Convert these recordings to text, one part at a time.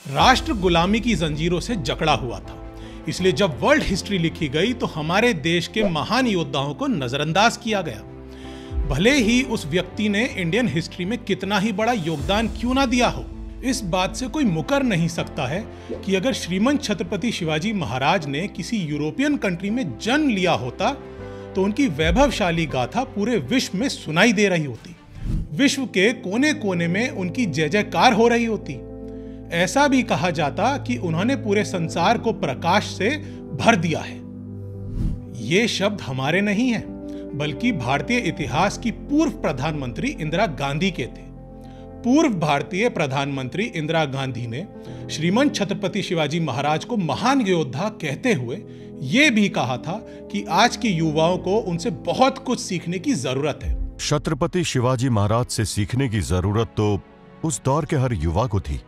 राष्ट्र गुलामी की जंजीरों से जकड़ा हुआ था, इसलिए जब वर्ल्ड हिस्ट्री लिखी गई तो हमारे देश के महान योद्धाओं को नजरअंदाज किया गया। भले ही उस व्यक्ति ने इंडियन हिस्ट्री में कितना ही बड़ा योगदान क्यों ना दिया हो, इस बात से कोई मुकर नहीं सकता है कि अगर श्रीमंत छत्रपति शिवाजी महाराज ने किसी यूरोपियन कंट्री में जन्म लिया होता तो उनकी वैभवशाली गाथा पूरे विश्व में सुनाई दे रही होती, विश्व के कोने कोने में उनकी जय जयकार हो रही होती। ऐसा भी कहा जाता कि उन्होंने पूरे संसार को प्रकाश से भर दिया है। ये शब्द हमारे नहीं हैं, बल्कि भारतीय इतिहास की पूर्व प्रधानमंत्री इंदिरा गांधी के थे। पूर्व भारतीय प्रधानमंत्री इंदिरा गांधी ने श्रीमंत छत्रपति शिवाजी महाराज को महान योद्धा कहते हुए यह भी कहा था कि आज के युवाओं को उनसे बहुत कुछ सीखने की जरूरत है। छत्रपति शिवाजी महाराज से सीखने की जरूरत तो उस दौर के हर युवा को थी।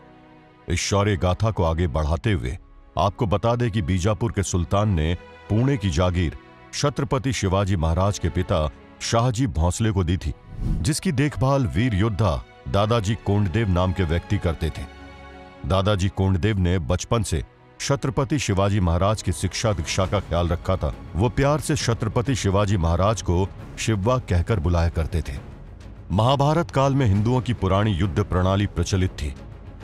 इस शौर्य गाथा को आगे बढ़ाते हुए आपको बता दें कि बीजापुर के सुल्तान ने पुणे की जागीर छत्रपति शिवाजी महाराज के पिता शाहजी भोंसले को दी थी, जिसकी देखभाल वीर योद्धा दादाजी कोंडदेव नाम के व्यक्ति करते थे। दादाजी कोंडदेव ने बचपन से छत्रपति शिवाजी महाराज की शिक्षा दीक्षा का ख्याल रखा था। वो प्यार से छत्रपति शिवाजी महाराज को शिववा कहकर बुलाया करते थे। महाभारत काल में हिंदुओं की पुरानी युद्ध प्रणाली प्रचलित थी,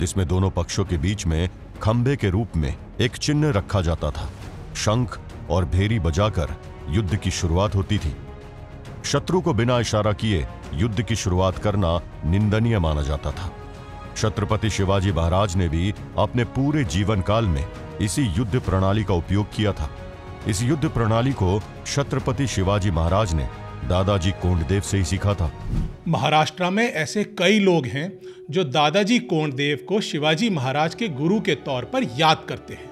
जिसमें दोनों पक्षों के बीच में खंबे के रूप में एक चिन्ह रखा जाता था। शंख और भेरी बजाकर युद्ध की शुरुआत होती थी। शत्रु को बिना इशारा किए युद्ध की शुरुआत करना निंदनीय माना जाता था। छत्रपति शिवाजी महाराज ने भी अपने पूरे जीवन काल में इसी युद्ध प्रणाली का उपयोग किया था। इस युद्ध प्रणाली को छत्रपति शिवाजी महाराज ने दादाजी कोंडदेव से ही सीखा था। महाराष्ट्र में ऐसे कई लोग हैं जो दादाजी कोंडदेव को शिवाजी महाराज के गुरु के तौर पर याद करते हैं,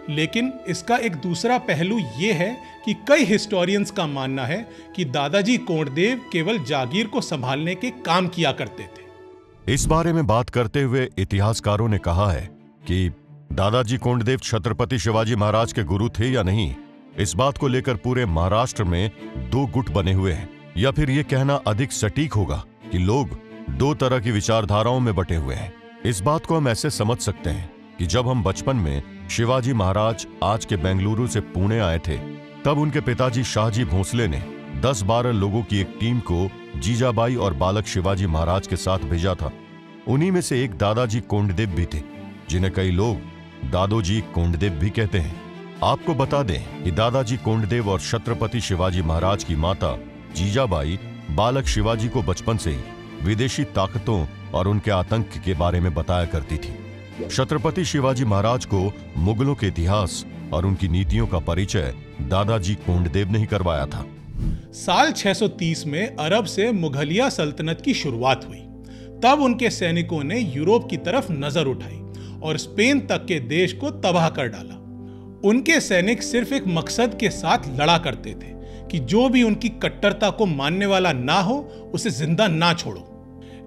लेकिन इसका एक दूसरा पहलू यह है कि कई हिस्टोरियंस का मानना है कि दादाजी कोंडदेव केवल जागीर को संभालने के काम किया करते थे। इस बारे में बात करते हुए इतिहासकारों ने कहा है कि दादाजी कोंडदेव छत्रपति शिवाजी महाराज के गुरु थे या नहीं, इस बात को लेकर पूरे महाराष्ट्र में दो गुट बने हुए हैं, या फिर यह कहना अधिक सटीक होगा कि लोग दो तरह की विचारधाराओं में बटे हुए हैं। इस बात को हम ऐसे समझ सकते हैं कि जब हम बचपन में शिवाजी महाराज आज के बेंगलुरु से पुणे आए थे, तब उनके पिताजी शाहजी भोंसले ने 10-12 लोगों की एक टीम को जीजाबाई और बालक शिवाजी महाराज के साथ भेजा था। उन्हीं में से एक दादाजी कोंडदेव भी थे, जिन्हें कई लोग दादोजी कोंडदेव भी कहते हैं। आपको बता दें कि दादाजी कोंडदेव और छत्रपति शिवाजी महाराज की माता जीजाबाई बालक शिवाजी को बचपन से ही विदेशी ताकतों और उनके आतंक के बारे में बताया करती थी। छत्रपति शिवाजी महाराज को मुगलों के इतिहास और उनकी नीतियों का परिचय दादाजी कोंडदेव ने ही करवाया था। साल 630 में अरब से मुगलिया सल्तनत की शुरुआत हुई। तब उनके सैनिकों ने यूरोप की तरफ नजर उठाई और स्पेन तक के देश को तबाह कर डाला। उनके सैनिक सिर्फ एक मकसद के साथ लड़ा करते थे कि जो भी उनकी कट्टरता को मानने वाला ना हो उसे जिंदा ना छोड़ो।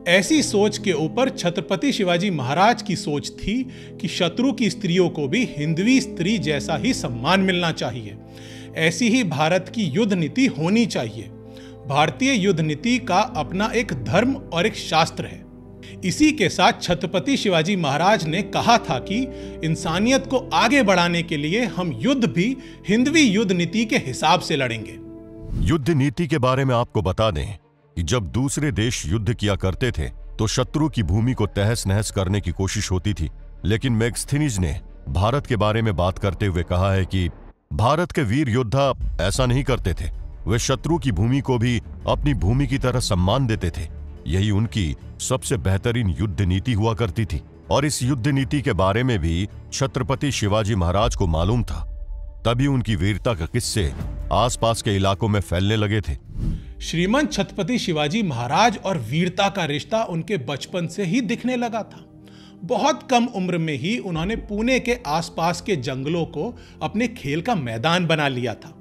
ऐसी सोच के ऊपर छत्रपति शिवाजी महाराज की सोच थी कि शत्रु की स्त्रियों को भी हिंदवी स्त्री जैसा ही सम्मान मिलना चाहिए। ऐसी ही भारत की युद्ध नीति होनी चाहिए। भारतीय युद्ध नीति का अपना एक धर्म और एक शास्त्र है। इसी के साथ छत्रपति शिवाजी महाराज ने कहा था कि इंसानियत को आगे बढ़ाने के लिए हम युद्ध भी हिंदवी युद्ध नीति के हिसाब से लड़ेंगे। युद्ध नीति के बारे में आपको बता दें कि जब दूसरे देश युद्ध किया करते थे तो शत्रु की भूमि को तहस नहस करने की कोशिश होती थी, लेकिन मैगस्थनीज ने भारत के बारे में बात करते हुए कहा है कि भारत के वीर योद्धा ऐसा नहीं करते थे। वे शत्रु की भूमि को भी अपनी भूमि की तरह सम्मान देते थे। यही उनकी सबसे बेहतरीन युद्ध नीति हुआ करती थी, और इस युद्ध नीति के बारे में भी छत्रपति शिवाजी महाराज को मालूम था। तभी उनकी वीरता के किस्से आसपास के इलाकों में फैलने लगे थे। श्रीमंत छत्रपति शिवाजी महाराज और वीरता का रिश्ता उनके बचपन से ही दिखने लगा था। बहुत कम उम्र में ही उन्होंने पुणे के आसपास के जंगलों को अपने खेल का मैदान बना लिया था।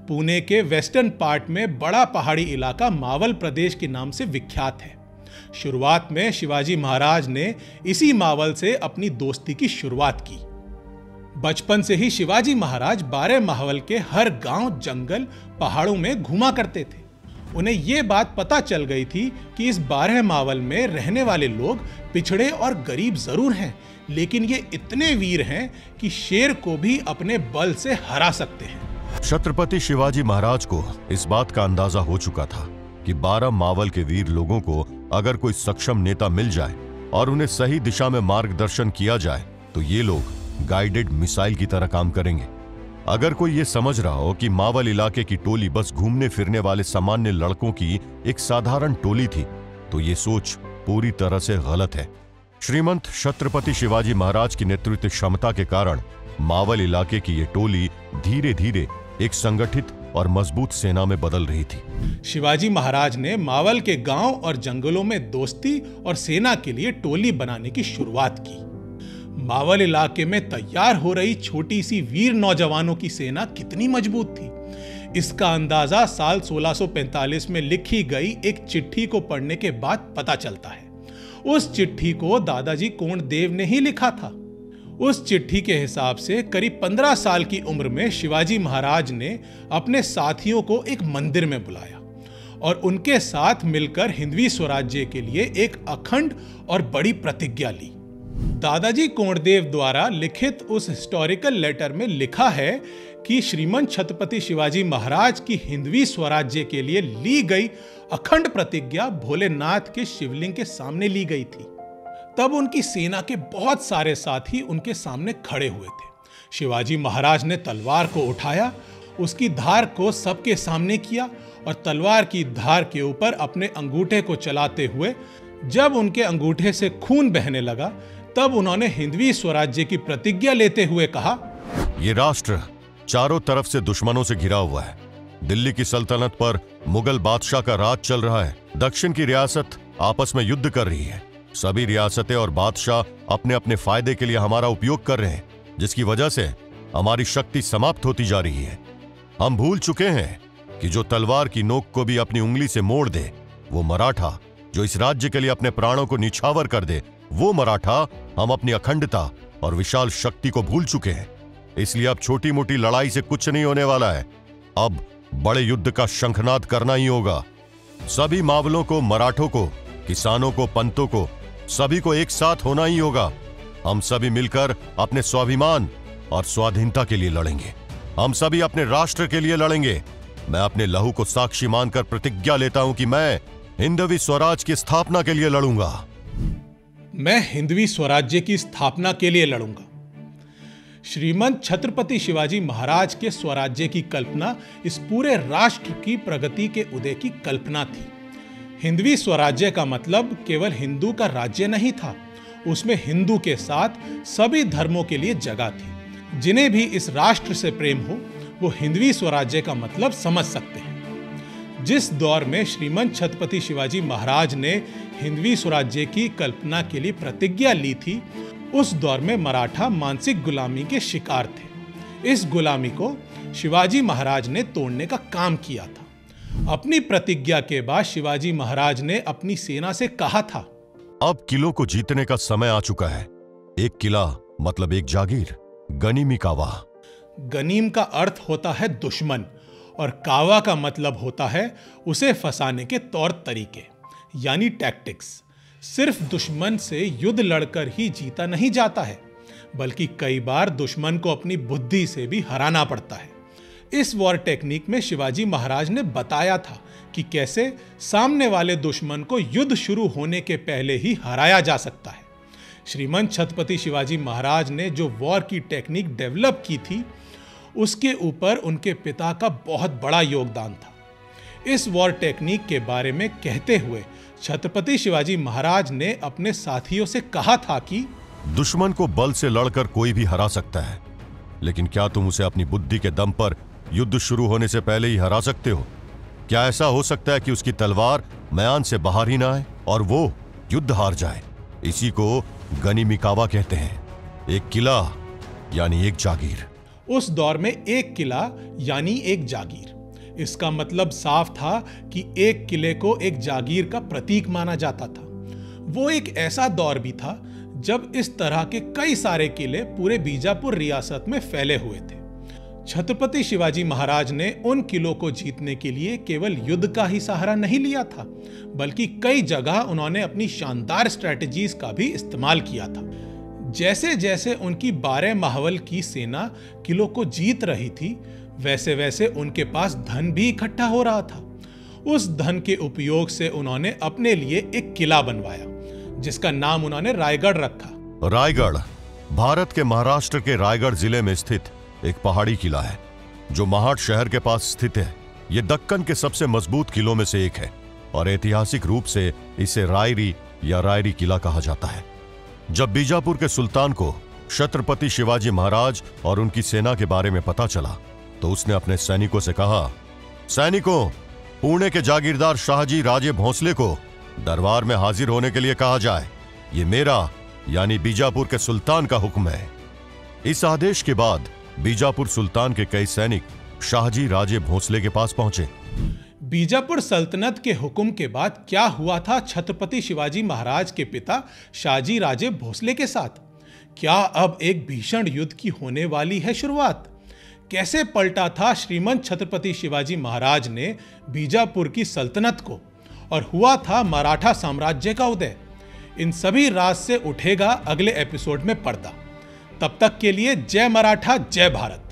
पुणे के वेस्टर्न पार्ट में बड़ा पहाड़ी इलाका मावल प्रदेश के नाम से विख्यात है। शुरुआत में शिवाजी महाराज ने इसी मावल से अपनी दोस्ती की शुरुआत की। बचपन से ही शिवाजी महाराज 12 मावल के हर गांव, जंगल, पहाड़ों में घूमा करते थे। उन्हें यह बात पता चल गई थी कि इस 12 मावल में रहने वाले लोग पिछड़े और गरीब जरूर हैं, लेकिन ये इतने वीर हैं कि शेर को भी अपने बल से हरा सकते हैं। छत्रपति शिवाजी महाराज को इस बात का अंदाजा हो चुका था कि 12 मावल के वीर लोगों को अगर कोई सक्षम नेता मिल जाए और उन्हें सही दिशा में मार्गदर्शन किया जाए तो ये लोग गाइडेड मिसाइल की तरह काम करेंगे। अगर कोई ये समझ रहा हो कि मावल इलाके की टोली बस घूमने फिरने वाले सामान्य लड़कों की एक साधारण टोली थी, तो ये सोच पूरी तरह से गलत है। श्रीमंत छत्रपति शिवाजी महाराज की नेतृत्व क्षमता के कारण मावल इलाके की ये टोली धीरे धीरे एक संगठित और मजबूत सेना में बदल रही थी। शिवाजी महाराज ने मावल के गांव और जंगलों में दोस्ती और सेना के लिए टोली बनाने की शुरुआत की। मावल इलाके में तैयार हो रही छोटी सी वीर नौजवानों की सेना कितनी मजबूत थी, इसका अंदाजा साल 1645 में लिखी गई एक चिट्ठी को पढ़ने के बाद पता चलता है। उस चिट्ठी को दादाजी कोंडदेव ने ही लिखा था। उस चिट्ठी के हिसाब से करीब 15 साल की उम्र में शिवाजी महाराज ने अपने साथियों को एक मंदिर में बुलाया और उनके साथ मिलकर हिंदवी स्वराज्य के लिए एक अखंड और बड़ी प्रतिज्ञा ली। दादाजी कोंडदेव द्वारा लिखित उस हिस्टोरिकल लेटर में लिखा है कि श्रीमंत छत्रपति शिवाजी महाराज की हिंदवी स्वराज्य के लिए ली गई अखंड प्रतिज्ञा भोलेनाथ के शिवलिंग के सामने ली गई थी। तब उनकी सेना के बहुत सारे साथी उनके सामने खड़े हुए थे। शिवाजी महाराज ने तलवार को उठाया, उसकी धार को सबके सामने किया और तलवार की धार के ऊपर अपने अंगूठे को चलाते हुए जब उनके अंगूठे से खून बहने लगा, तब उन्होंने हिंदवी स्वराज्य की प्रतिज्ञा लेते हुए कहा, ये राष्ट्र चारों तरफ से दुश्मनों से घिरा हुआ है। दिल्ली की सल्तनत पर मुगल बादशाह का राज चल रहा है। दक्षिण की रियासत आपस में युद्ध कर रही है। सभी रियासतें और बादशाह अपने अपने फायदे के लिए हमारा उपयोग कर रहे हैं, जिसकी वजह से हमारी शक्ति समाप्त होती जा रही है। हम भूल चुके हैं कि जो तलवार की नोक को भी अपनी उंगली से मोड़ दे वो मराठा, जो इस राज्य के लिए अपने प्राणों को निछावर कर दे वो मराठा। हम अपनी अखंडता और विशाल शक्ति को भूल चुके हैं। इसलिए अब छोटी मोटी लड़ाई से कुछ नहीं होने वाला है। अब बड़े युद्ध का शंखनाद करना ही होगा। सभी मावलों को, मराठों को, किसानों को, पंतों को, सभी को एक साथ होना ही होगा। हम सभी मिलकर अपने स्वाभिमान और स्वाधीनता के लिए लड़ेंगे। हम सभी अपने राष्ट्र के लिए लड़ेंगे। मैं अपने लहू को साक्षी मानकर प्रतिज्ञा लेता हूं कि मैं हिंदवी स्वराज की स्थापना के लिए लड़ूंगा। मैं हिंदवी स्वराज्य की स्थापना के लिए लड़ूंगा। श्रीमंत छत्रपति शिवाजी महाराज के स्वराज्य की कल्पना इस पूरे राष्ट्र की प्रगति के उदय की कल्पना थी। हिंदवी स्वराज्य का मतलब केवल हिंदू का राज्य नहीं था, उसमें हिंदू के साथ सभी धर्मों के लिए जगह थी। जिन्हें भी इस राष्ट्र से प्रेम हो वो हिंदवी स्वराज्य का मतलब समझ सकते हैं। जिस दौर में श्रीमंत छत्रपति शिवाजी महाराज ने हिंदवी स्वराज्य की कल्पना के लिए प्रतिज्ञा ली थी, उस दौर में मराठा मानसिक गुलामी के शिकार थे। इस गुलामी को शिवाजी महाराज ने तोड़ने का काम किया था। अपनी प्रतिज्ञा के बाद शिवाजी महाराज ने अपनी सेना से कहा था, अब किलों को जीतने का समय आ चुका है। एक किला मतलब एक जागीर, गनीमी कावा। गनीम का अर्थ होता है दुश्मन और कावा का मतलब होता है उसे फंसाने के तौर तरीके, यानी टैक्टिक्स। सिर्फ दुश्मन से युद्ध लड़कर ही जीता नहीं जाता है, बल्कि कई बार दुश्मन को अपनी बुद्धि से भी हराना पड़ता है। इस वॉर टेक्निक में शिवाजी महाराज ने बताया था कि कैसे सामने वाले दुश्मन को युद्ध शुरू होने के पहले ही हराया जा सकता है। श्रीमंत छत्रपति शिवाजी महाराज ने जो वॉर की टेक्निक डेवलप की थी, उसके ऊपर उनके पिता का बहुत बड़ा योगदान था। इस वॉर टेक्निक के बारे में कहते हुए छत्रपति शिवाजी महाराज ने अपने साथियों से कहा था कि दुश्मन को बल से लड़कर कोई भी हरा सकता है, लेकिन क्या तुम उसे अपनी बुद्धि के दम पर युद्ध शुरू होने से पहले ही हरा सकते हो? क्या ऐसा हो सकता है कि उसकी तलवार म्यान से बाहर ही ना आए और वो युद्ध हार जाए? इसी को गनीमी कावा कहते हैं, एक किला यानी एक जागीर। उस दौर में एक किला यानी एक जागीर, इसका मतलब साफ था कि एक किले को एक जागीर का प्रतीक माना जाता था। वो एक ऐसा दौर भी था जब इस तरह के कई सारे किले पूरे बीजापुर रियासत में फैले हुए थे। छत्रपति शिवाजी महाराज ने उन किलों को जीतने के लिए केवल युद्ध का ही सहारा नहीं लिया था, बल्कि कई जगह उन्होंने अपनी शानदार स्ट्रेटजीज का भी इस्तेमाल किया था। जैसे जैसे उनकी 12 महावल की सेना किलों को जीत रही थी, वैसे वैसे उनके पास धन भी इकट्ठा हो रहा था। उस धन के उपयोग से उन्होंने अपने लिए एक किला बनवाया, जिसका नाम उन्होंने रायगढ़ रखा। रायगढ़ भारत के महाराष्ट्र के रायगढ़ जिले में स्थित एक पहाड़ी किला है, जो महाड शहर के पास स्थित है। यह दक्कन के सबसे मजबूत किलों में से एक है और ऐतिहासिक रूप से इसे रायरी या रायरी किला कहा जाता है। जब बीजापुर के सुल्तान को छत्रपति शिवाजी महाराज और उनकी सेना के बारे में पता चला, तो उसने अपने सैनिकों से कहा, सैनिकों, पुणे के जागीरदार शाहजी राजे भोंसले को दरबार में हाजिर होने के लिए कहा जाए। ये मेरा यानी बीजापुर के सुल्तान का हुक्म है। इस आदेश के बाद बीजापुर सुल्तान के कई सैनिक शाहजी राजे भोंसले के पास पहुंचे। बीजापुर सल्तनत के हुक्म के बाद क्या हुआ था छत्रपति शिवाजी महाराज के पिता शाहजी राजे भोंसले के साथ? क्या अब एक भीषण युद्ध की होने वाली है शुरुआत? कैसे पलटा था श्रीमंत छत्रपति शिवाजी महाराज ने बीजापुर की सल्तनत को और हुआ था मराठा साम्राज्य का उदय? इन सभी राज से उठेगा अगले एपिसोड में पर्दा। तब तक के लिए जय मराठा, जय भारत।